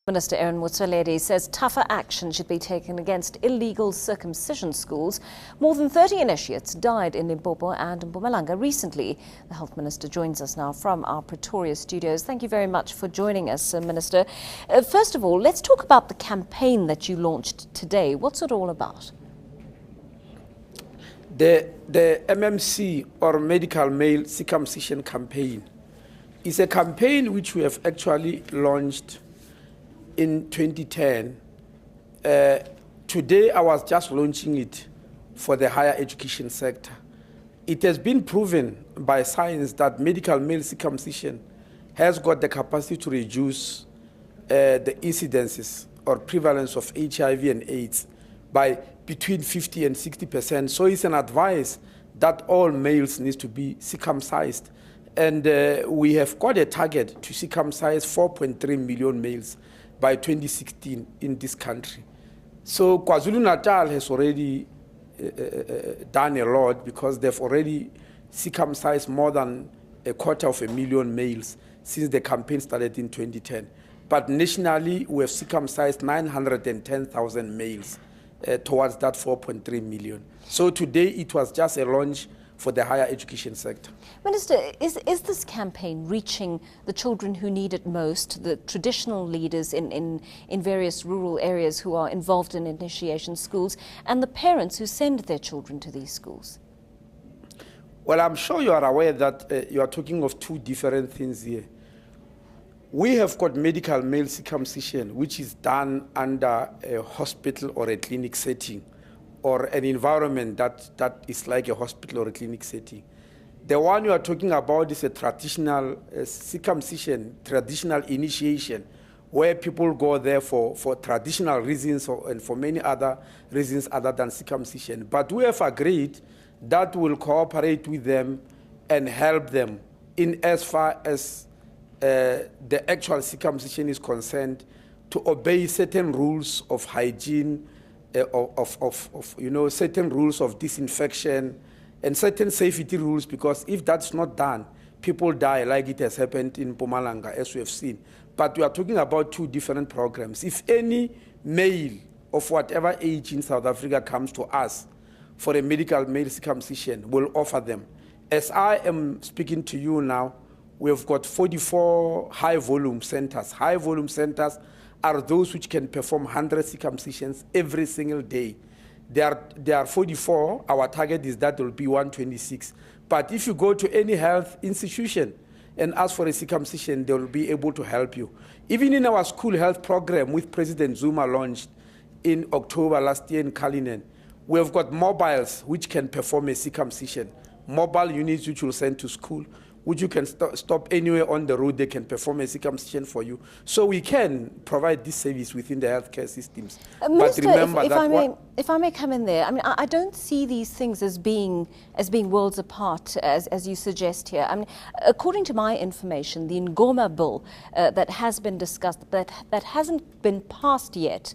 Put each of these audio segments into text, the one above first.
Minister Motsoaledi says tougher action should be taken against illegal circumcision schools. More than 30 initiates died in Limpopo and Mpumalanga recently. The Health Minister joins us now from our Pretoria studios. Thank you very much for joining us, Minister. First of all, let's talk about the campaign that you launched today. What's it all about? The MMC, or Medical Male Circumcision Campaign, is a campaign which we have actually launched in 2010. Today I was just launching it for the higher education sector. It has been proven by science that medical male circumcision has got the capacity to reduce the incidences or prevalence of HIV and AIDS by between 50 and 60%. So it's an advice that all males need to be circumcised. And we have got a target to circumcise 4.3 million males by 2016 in this country. So KwaZulu-Natal has already done a lot because they've already circumcised more than 250,000 males since the campaign started in 2010. But nationally, we have circumcised 910,000 males towards that 4.3 million. So today it was just a launch for the higher education sector. Minister, is this campaign reaching the children who need it most, the traditional leaders in various rural areas who are involved in initiation schools, and the parents who send their children to these schools? Well, I'm sure you are aware that you are talking of two different things here. We have got medical male circumcision, which is done under a hospital or a clinic setting, or an environment that is like a hospital or a clinic setting. The one you are talking about is a traditional circumcision, traditional initiation, where people go there for traditional reasons and for many other reasons other than circumcision. But we have agreed that we'll cooperate with them and help them in as far as the actual circumcision is concerned, to obey certain rules of hygiene, certain rules of disinfection and certain safety rules, because if that's not done, people die like it has happened in Mpumalanga, as we have seen. But we are talking about two different programs. If any male of whatever age in South Africa comes to us for a medical male circumcision, we'll offer them. As I am speaking to you now, we've got 44 high-volume centers. High-volume centers are those which can perform 100 circumcisions every single day. There are 44. Our target is that there will be 126. But if you go to any health institution and ask for a circumcision, they will be able to help you. Even in our school health program, which President Zuma launched in October last year in Cullinan, we have got mobiles which can perform a circumcision. Mobile units which will send to school, which you can stop anywhere on the road, they can perform a circumcision for you. So we can provide this service within the healthcare systems. Minister, but remember if I may come in there, I mean, I don't see these things as being worlds apart, as you suggest here. I mean, according to my information, the Ngoma bill that has been discussed, that hasn't been passed yet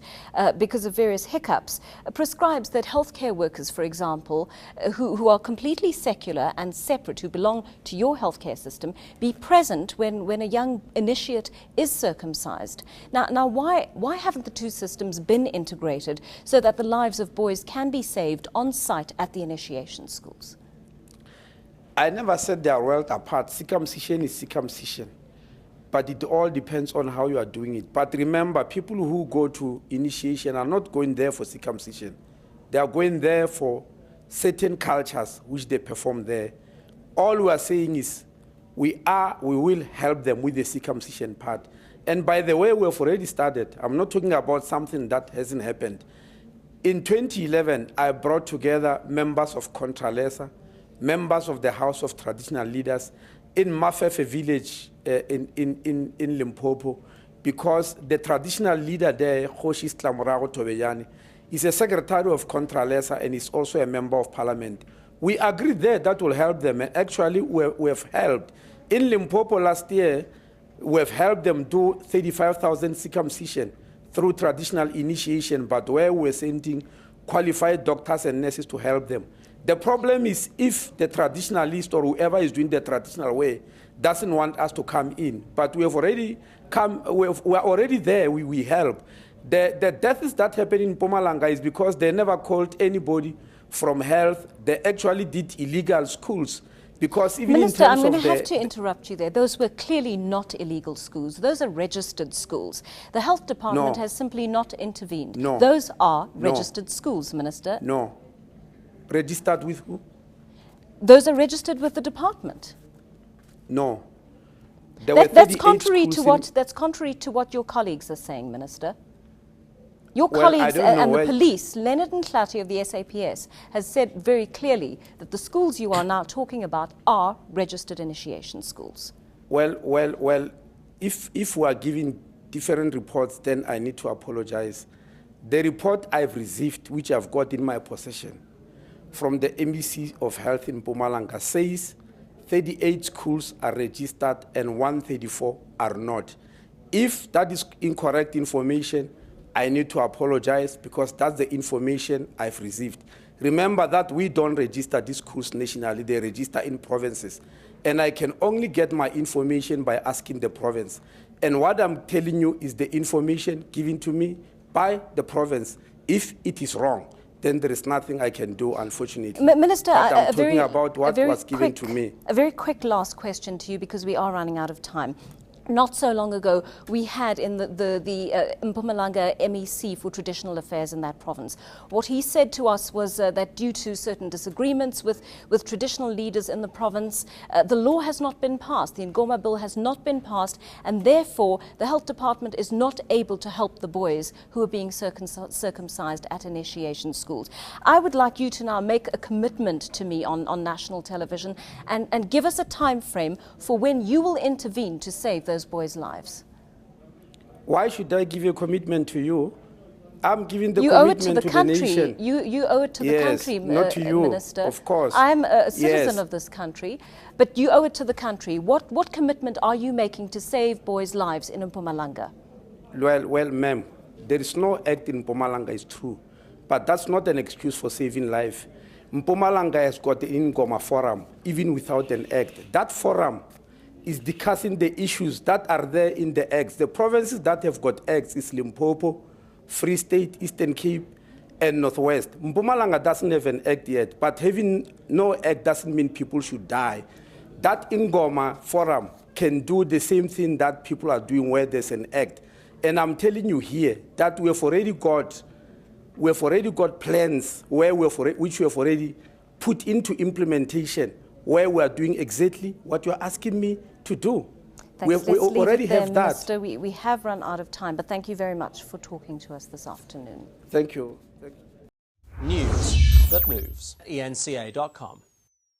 because of various hiccups, prescribes that healthcare workers, for example, who are completely secular and separate, who belong to your healthcare system, be present when a young initiate is circumcised. Now, why haven't the two systems been integrated so that the lives of boys can be saved on site at the initiation schools? I never said they are worlds apart. Circumcision is circumcision, but it all depends on how you are doing it. But remember, people who go to initiation are not going there for circumcision. They are going there for certain cultures which they perform there. All we are saying is we will help them with the circumcision part. And by the way, we have already started. I'm not talking about something that hasn't happened. In 2011, I brought together members of Contralesa, members of the House of Traditional Leaders in Mafefe village in Limpopo, because the traditional leader there, Kgoshi Tlamorago Tobeyane, is a secretary of Contralesa and is also a member of parliament. We agreed there that will help them, and actually we have helped. In Limpopo last year, we have helped them do 35,000 circumcision through traditional initiation, but where we're sending qualified doctors and nurses to help them. The problem is if the traditionalist or whoever is doing the traditional way doesn't want us to come in. But we have already come, we are already there, we help. The deaths that happened in Mpumalanga is because they never called anybody from health. They actually did illegal schools. Because even Minister, in terms I'm going of to have to interrupt you there. Those were clearly not illegal schools. Those are registered schools. The health department has simply not intervened. No. Those are registered schools, Minister. No. Registered with who? Those are registered with the department. No. That's contrary to what your colleagues are saying, Minister. Your colleagues and the police, Leonard Nhlati of the SAPS, has said very clearly that the schools you are now talking about are registered initiation schools. Well, if we are giving different reports, then I need to apologize. The report I've received, which I've got in my possession, from the MEC of Health in Mpumalanga says 38 schools are registered and 134 are not. If that is incorrect information, I need to apologize because that's the information I've received. Remember that we don't register these schools nationally, they register in provinces. And I can only get my information by asking the province. And what I'm telling you is the information given to me by the province. If it is wrong, then there is nothing I can do, unfortunately. Minister, I'm talking about what was given to me. A very quick last question to you because we are running out of time. Not so long ago, we had in the Mpumalanga MEC for Traditional Affairs in that province. What he said to us was that due to certain disagreements with traditional leaders in the province, the law has not been passed, the eNCA bill has not been passed, and therefore the health department is not able to help the boys who are being circumcised at initiation schools. I would like you to now make a commitment to me on national television and give us a time frame for when you will intervene to save those boys' lives. Why should I give a commitment to you? I'm giving the commitment to the nation. You owe it to the country, not to you, Minister. Of course. I'm a citizen of this country, but you owe it to the country. What commitment are you making to save boys' lives in Mpumalanga? Well, ma'am, there is no act in Mpumalanga, it's true. But that's not an excuse for saving life. Mpumalanga has got the eNCA forum, even without an act. That forum is discussing the issues that are there in the acts. The provinces that have got acts is Limpopo, Free State, Eastern Cape, and Northwest. Mpumalanga doesn't have an act yet, but having no act doesn't mean people should die. That eNCA forum can do the same thing that people are doing where there's an act. And I'm telling you here that we've already got plans which we have already put into implementation, where we are doing exactly what you're asking me to do. We already have that. Minister, we have run out of time, but thank you very much for talking to us this afternoon. Thank you. News that moves. eNCA.com.